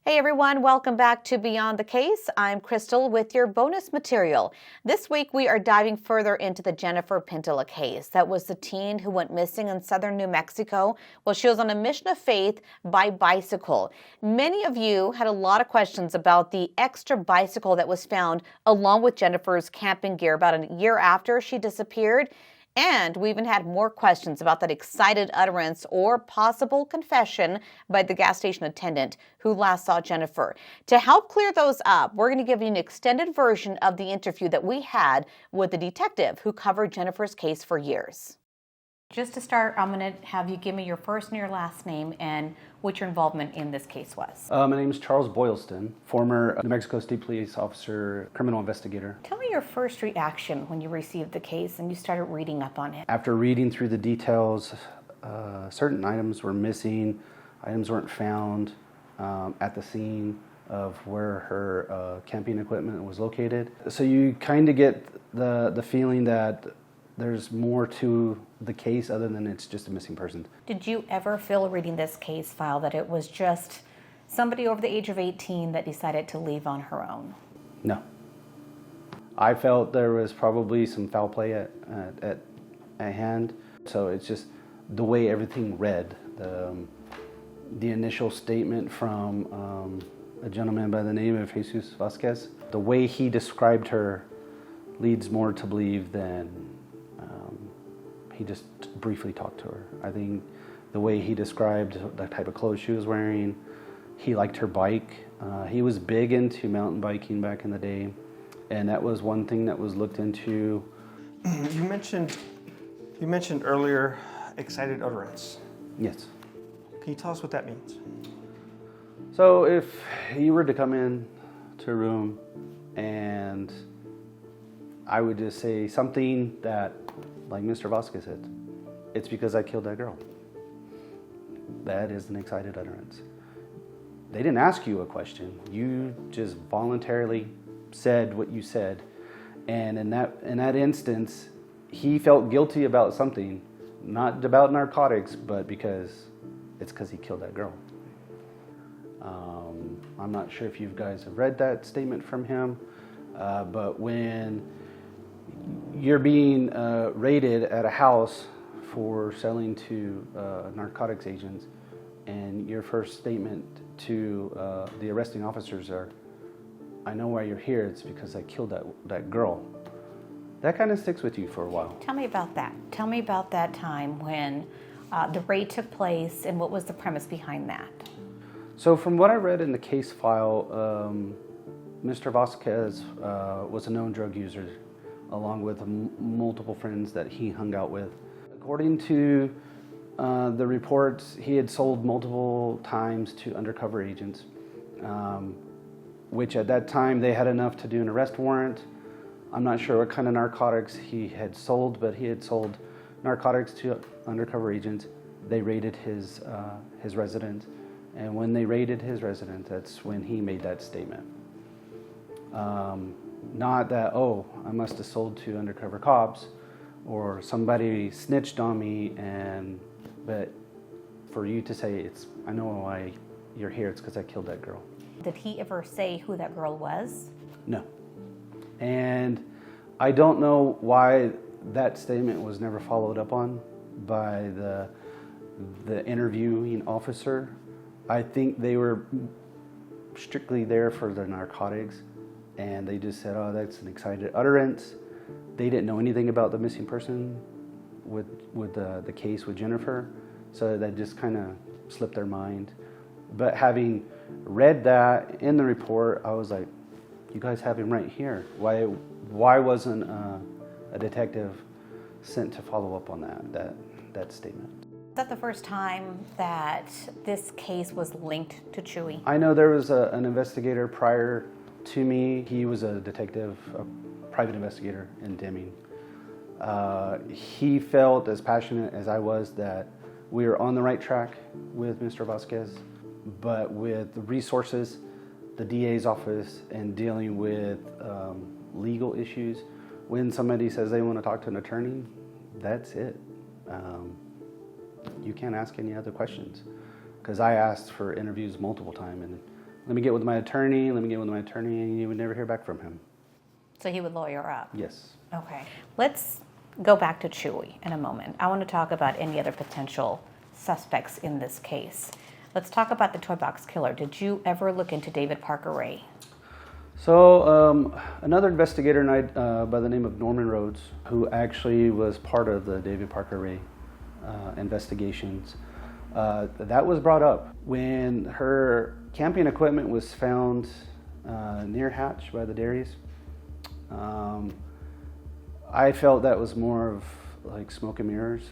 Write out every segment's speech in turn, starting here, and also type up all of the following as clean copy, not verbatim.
Hey everyone, welcome back to Beyond the Case. I'm Crystal with your bonus material. This week we are diving further into the Jennifer Pentilla case. That was the teen who went missing in southern New Mexico while she was on a mission of faith by bicycle. Many of you had a lot of questions about the extra bicycle that was found along with Jennifer's camping gear about a year after she disappeared. And we even had more questions about that excited utterance or possible confession by the gas station attendant who last saw Jennifer. To help clear those up, we're going to give you an extended version of the interview that we had with the detective who covered Jennifer's case for years. Just to start, I'm going to have you give me your first and your last name and what your involvement in this case was. My name is Charles Boylston, former New Mexico State Police officer, criminal investigator. Tell me your first reaction when you received the case and you started reading up on it. After reading through the details, certain items were missing, items weren't found at the scene of where her camping equipment was located. So you kind of get the feeling that there's more to the case other than it's just a missing person. Did you ever feel reading this case file that it was just somebody over the age of 18 that decided to leave on her own? No. I felt there was probably some foul play at hand. So it's just the way everything read. The initial statement from a gentleman by the name of Jesus Vasquez, the way he described her leads more to believe than he just briefly talked to her. I think the way he described the type of clothes she was wearing, he liked her bike. He was big into mountain biking back in the day, and that was one thing that was looked into. You mentioned earlier excited utterance. Yes. Can you tell us what that means? So if you were to come in to a room and I would just say something that, like Mr. Vasquez said, it's because I killed that girl. That is an excited utterance. They didn't ask you a question. You just voluntarily said what you said. And in that instance, he felt guilty about something, not about narcotics, but because he killed that girl. I'm not sure if you guys have read that statement from him, but when you're being raided at a house for selling to narcotics agents, and your first statement to the arresting officers are, I know why you're here, it's because I killed that girl. That kind of sticks with you for a while. Tell me about that. Tell me about that time when the raid took place and what was the premise behind that? So from what I read in the case file, Mr. Vasquez was a known drug user, along with multiple friends that he hung out with. According to the reports, he had sold multiple times to undercover agents, which at that time they had enough to do an arrest warrant. I'm not sure what kind of narcotics he had sold, but he had sold narcotics to undercover agents. They raided his residence, and when they raided his residence, that's when he made that statement. Not that, oh, I must have sold to undercover cops or somebody snitched on me, but for you to say, I know why you're here, it's because I killed that girl. Did he ever say who that girl was? No. And I don't know why that statement was never followed up on by the interviewing officer. I think they were strictly there for the narcotics, and they just said, oh, that's an excited utterance. They didn't know anything about the missing person with the case with Jennifer, so that just kind of slipped their mind. But having read that in the report, I was like, you guys have him right here. Why wasn't a detective sent to follow up on that statement? Is that the first time that this case was linked to Chewy? I know there was an investigator prior to me. He was a detective, a private investigator in Deming. He felt as passionate as I was that we were on the right track with Mr. Vasquez, but with the resources, the DA's office, and dealing with legal issues, when somebody says they want to talk to an attorney, that's it. You can't ask any other questions. Because I asked for interviews multiple times, and let me get with my attorney, and you would never hear back from him. So he would lawyer up? Yes. Okay. Let's go back to Chewy in a moment. I want to talk about any other potential suspects in this case. Let's talk about the toy box killer. Did you ever look into David Parker Ray? So another investigator by the name of Norman Rhodes, who actually was part of the David Parker Ray investigations, that was brought up when her camping equipment was found near Hatch by the dairies. I felt that was more of like smoke and mirrors,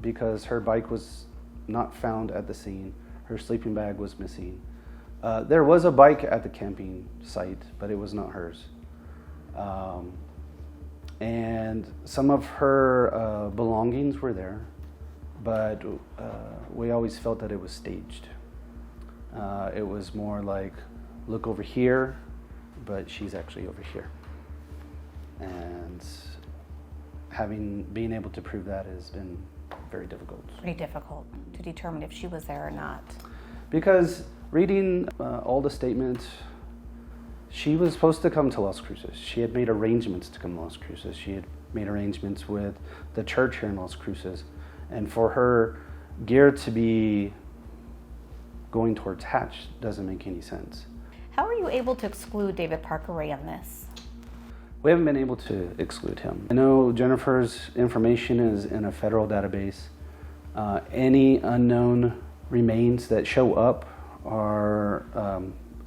because her bike was not found at the scene. Her sleeping bag was missing. There was a bike at the camping site, but it was not hers. And some of her belongings were there, but we always felt that it was staged. It was more like, look over here, but she's actually over here. And being able to prove that has been very difficult. Pretty difficult to determine if she was there or not. Because reading all the statements, she was supposed to come to Las Cruces. She had made arrangements to come to Las Cruces. She had made arrangements with the church here in Las Cruces. And for her gear to be going towards Hatch doesn't make any sense. How were you able to exclude David Parker Ray on this? We haven't been able to exclude him. I know Jennifer's information is in a federal database. Any unknown remains that show up are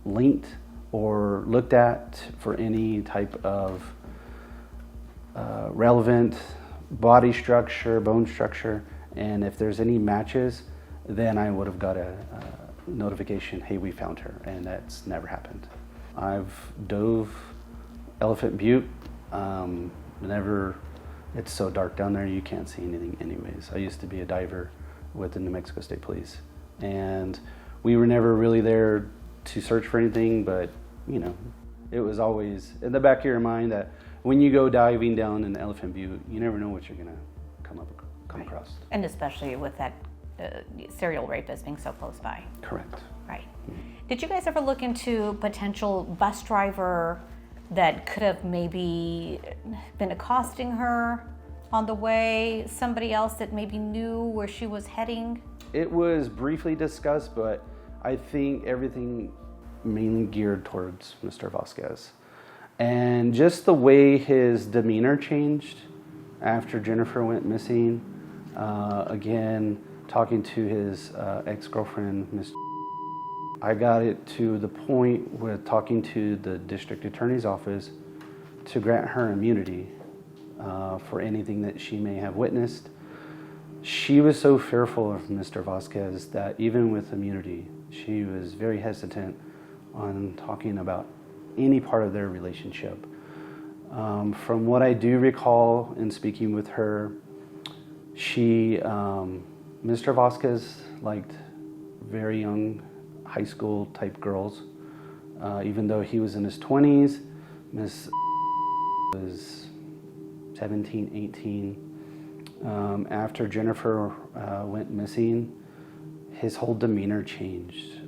linked or looked at for any type of relevant body structure, bone structure, and if there's any matches, then I would have got a notification, hey, we found her, and that's never happened. I've dove Elephant Butte. It's so dark down there you can't see anything anyways. I used to be a diver with the New Mexico State Police, and we were never really there to search for anything, but you know, it was always in the back of your mind that when you go diving down in Elephant Butte, you never know what you're gonna come across. And especially with that serial rapist being so close by. Correct. Right. Did you guys ever look into potential bus driver that could have maybe been accosting her on the way? Somebody else that maybe knew where she was heading? It was briefly discussed, but I think everything mainly geared towards Mr. Vasquez. And just the way his demeanor changed after Jennifer went missing, again, talking to his ex-girlfriend, Miss, I got it to the point with talking to the district attorney's office to grant her immunity for anything that she may have witnessed. She was so fearful of Mr. Vasquez that even with immunity, she was very hesitant on talking about any part of their relationship. From what I do recall in speaking with her, Mr. Vasquez liked very young high school type girls. Even though he was in his 20s, Miss was 17, 18. After Jennifer went missing, his whole demeanor changed.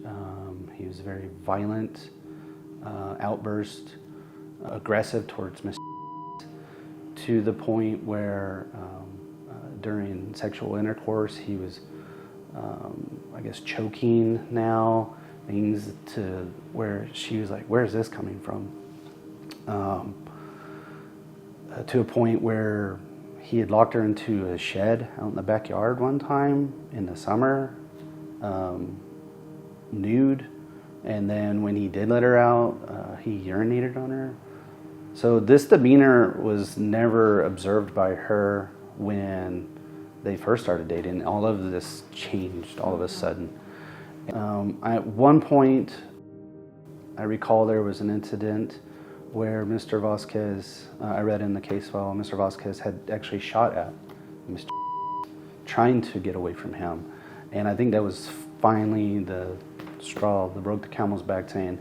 He was very violent, outburst, aggressive towards Miss, to the point where during sexual intercourse he was, I guess, choking now, things to where she was like, where's this coming from? To a point where he had locked her into a shed out in the backyard one time in the summer, nude, and then when he did let her out, he urinated on her. So this demeanor was never observed by her when they first started dating. All of this changed all of a sudden. At one point, I recall there was an incident where Mr. Vasquez, I read in the case file, Mr. Vasquez had actually shot at Mr. trying to get away from him. And I think that was finally the straw that broke the camel's back, saying,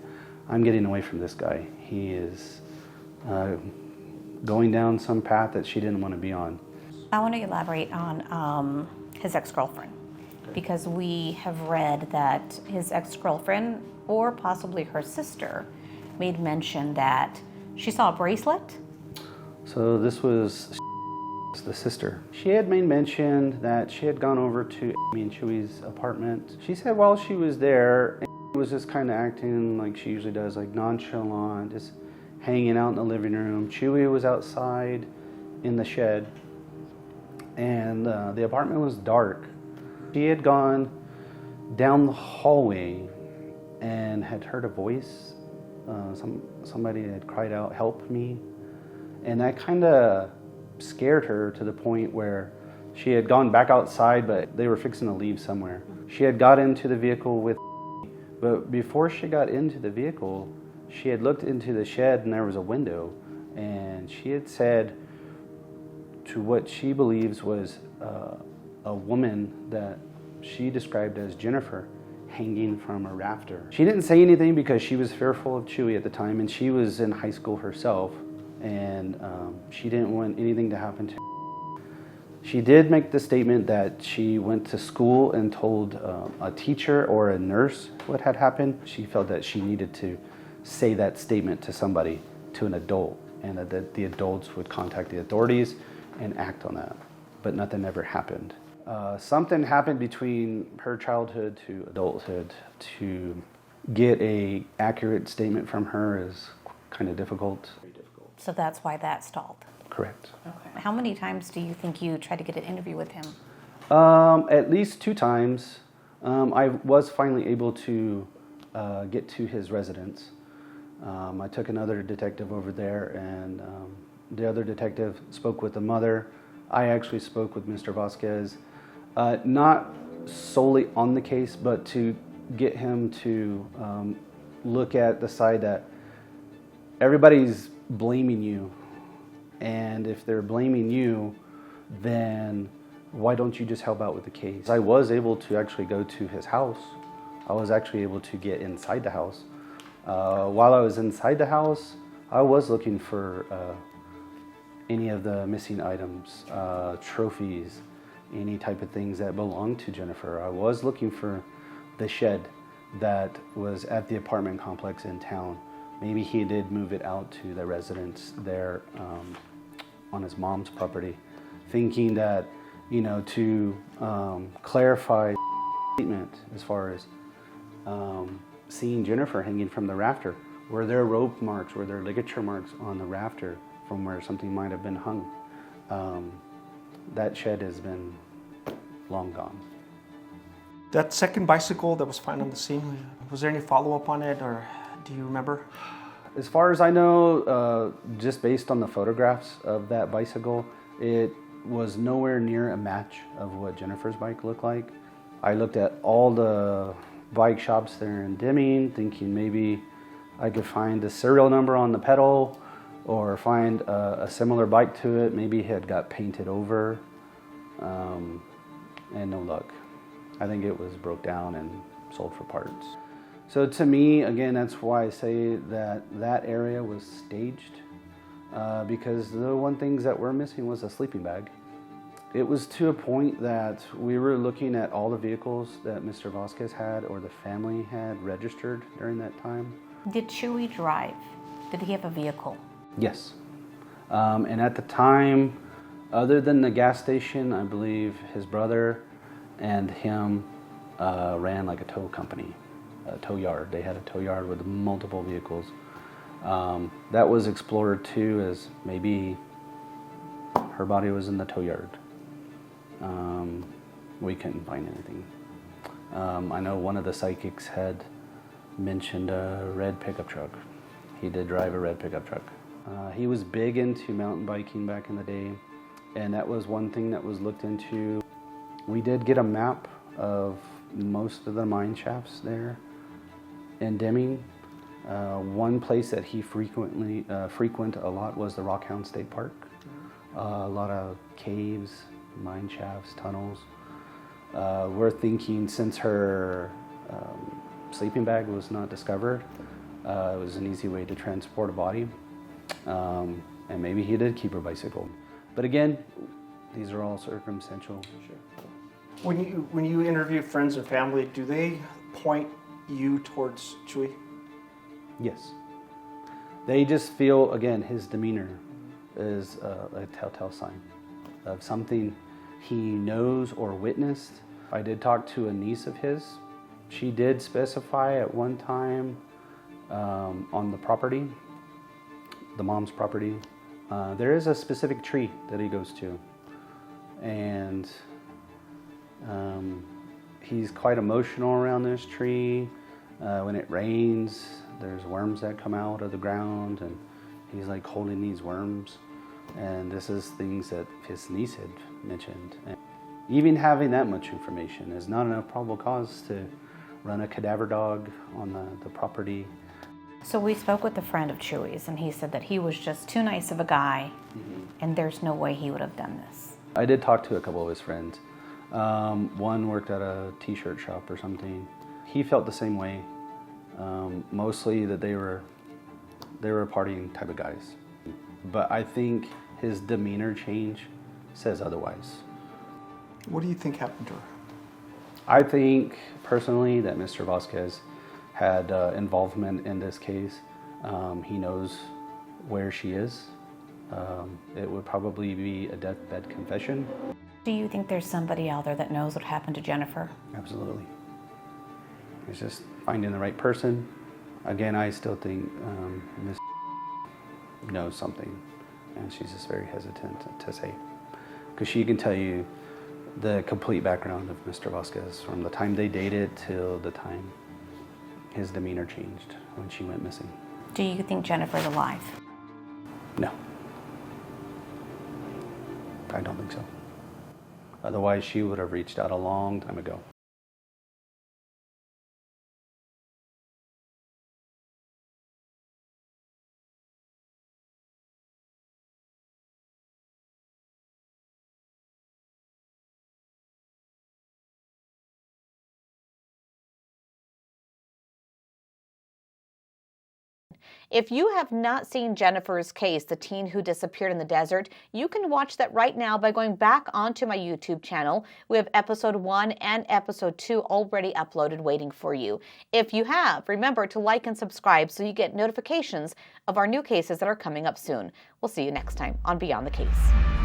I'm getting away from this guy. He is going down some path that she didn't want to be on. I want to elaborate on his ex-girlfriend. because we have read that his ex-girlfriend, or possibly her sister, made mention that she saw a bracelet. So this was the sister. She had made mention that she had gone over to Amy and Chewy's apartment. She said while she was there, Amy was just kind of acting like she usually does, like nonchalant, just hanging out in the living room. Chewy was outside in the shed, and the apartment was dark. She had gone down the hallway and had heard a voice. Somebody had cried out, "Help me." And that kind of scared her to the point where she had gone back outside, but they were fixing to leave somewhere. She had got into the vehicle with, but before she got into the vehicle, she had looked into the shed and there was a window, and she had said to what she believes was a woman that she described as Jennifer hanging from a rafter. She didn't say anything because she was fearful of Chewy at the time, and she was in high school herself, and she didn't want anything to happen to her. She did make the statement that she went to school and told a teacher or a nurse what had happened. She felt that she needed to say that statement to somebody, to an adult, and that the adults would contact the authorities and act on that. But nothing ever happened. Something happened between her childhood to adulthood. To get a accurate statement from her is kind of difficult. Very difficult. So that's why that stalled. Correct. Okay. How many times do you think you tried to get an interview with him? At least 2 times. I was finally able to get to his residence. I took another detective over there, and the other detective spoke with the mother. I actually spoke with Mr. Vasquez, not solely on the case, but to get him to look at the side that everybody's blaming you. And if they're blaming you, then why don't you just help out with the case? I was able to actually go to his house. I was actually able to get inside the house. While I was inside the house, I was looking for any of the missing items, trophies, any type of things that belonged to Jennifer. I was looking for the shed that was at the apartment complex in town. Maybe he did move it out to the residence there on his mom's property, thinking that, you know, to clarify the statement as far as seeing Jennifer hanging from the rafter. Were there rope marks, were there ligature marks on the rafter from where something might have been hung? That shed has been long gone. That second bicycle that was found on the scene, was there any follow-up on it, or do you remember? As far as I know, just based on the photographs of that bicycle, it was nowhere near a match of what Jennifer's bike looked like. I looked at all the bike shops there in Deming, thinking maybe I could find the serial number on the pedal or find a similar bike to it. Maybe it had got painted over, and no luck. I think it was broke down and sold for parts. So to me, again, that's why I say that that area was staged, because the one things that were missing was a sleeping bag. It was to a point that we were looking at all the vehicles that Mr. Vasquez had or the family had registered during that time. Did Chewy drive? Did he have a vehicle? Yes. And at the time, other than the gas station, I believe his brother and him ran like a tow company, a tow yard. They had a tow yard with multiple vehicles. That was explored too, as maybe her body was in the tow yard. We couldn't find anything. I know one of the psychics had mentioned a red pickup truck. He did drive a red pickup truck. He was big into mountain biking back in the day, and that was one thing that was looked into. We did get a map of most of the mine shafts there in Deming. One place that he frequent a lot was the Rockhound State Park. A lot of caves, mine shafts, tunnels. We're thinking, since her sleeping bag was not discovered, it was an easy way to transport a body. And maybe he did keep her bicycle. But again, these are all circumstantial. Sure. When you interview friends and family, do they point you towards Chewy? Yes. They just feel, again, his demeanor is a telltale sign of something he knows or witnessed. I did talk to a niece of his. She did specify at one time on the property, the mom's property, there is a specific tree that he goes to. And he's quite emotional around this tree. When it rains, there's worms that come out of the ground, and he's like holding these worms. And this is things that his niece had mentioned. And even having that much information is not enough probable cause to run a cadaver dog on the property. So we spoke with a friend of Chewy's, and he said that he was just too nice of a guy, and there's no way he would have done this. I did talk to a couple of his friends. One worked at a t-shirt shop or something. He felt the same way, mostly that they were partying type of guys. But I think his demeanor change says otherwise. What do you think happened to her? I think personally that Mr. Vasquez had involvement in this case. He knows where she is. It would probably be a deathbed confession. Do you think there's somebody out there that knows what happened to Jennifer? Absolutely. It's just finding the right person. Again, I still think Miss knows something, and she's just very hesitant to say. Because she can tell you the complete background of Mr. Vasquez from the time they dated till the time his demeanor changed when she went missing. Do you think Jennifer's alive? No. I don't think so. Otherwise, she would have reached out a long time ago. If you have not seen Jennifer's case, the teen who disappeared in the desert, you can watch that right now by going back onto my YouTube channel. We have episode 1 and episode 2 already uploaded waiting for you. If you have, remember to like and subscribe so you get notifications of our new cases that are coming up soon. We'll see you next time on Beyond the Case.